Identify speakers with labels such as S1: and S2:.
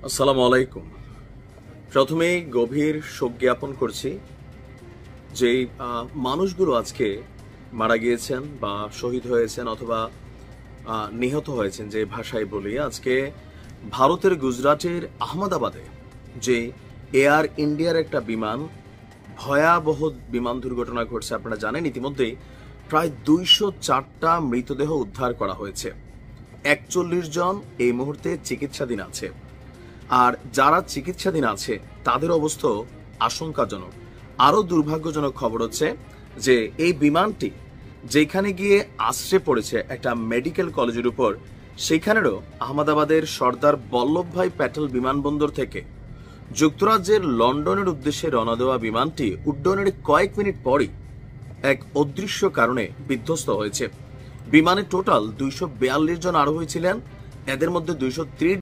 S1: আসসালামু আলাইকুম। প্রথমেই গভীর শোক জ্ঞাপন করছি যে মানুষগুলো আজকে মারা গিয়েছেন বা শহীদ হয়েছেন অথবা নিহত হয়েছেন, যে ভাষায় বলি। আজকে ভারতের গুজরাটের আহমেদাবাদে যে এয়ার ইন্ডিয়ার একটা বিমান, ভয়াবহ বিমান দুর্ঘটনা ঘটছে। আপনারা জানেন ইতিমধ্যেই প্রায় 204টা মৃতদেহ উদ্ধার করা হয়েছে। 41 জন এই মুহূর্তে চিকিৎসাধীন আছে। আর যারা চিকিৎসাধীন আছে তাদের অবস্থা আশঙ্কাজনক। আরো দুর্ভাগ্যজনক খবর হচ্ছে যে এই বিমানটি যেখানে গিয়ে আশ্রে পড়েছে একটা মেডিকেল কলেজের উপর, সেখানেরও আহমেদাবাদের সর্দার বল্লভভাই প্যাটেল বিমানবন্দর থেকে যুক্তরাজ্যের লন্ডনের উদ্দেশ্যে রওনা দেওয়া বিমানটি উড্ডয়নের কয়েক মিনিট পরই এক অদৃশ্য কারণে বিধ্বস্ত হয়েছে। বিমানে টোটাল 242 জন আরোহী ছিলেন। এদের মধ্যে 230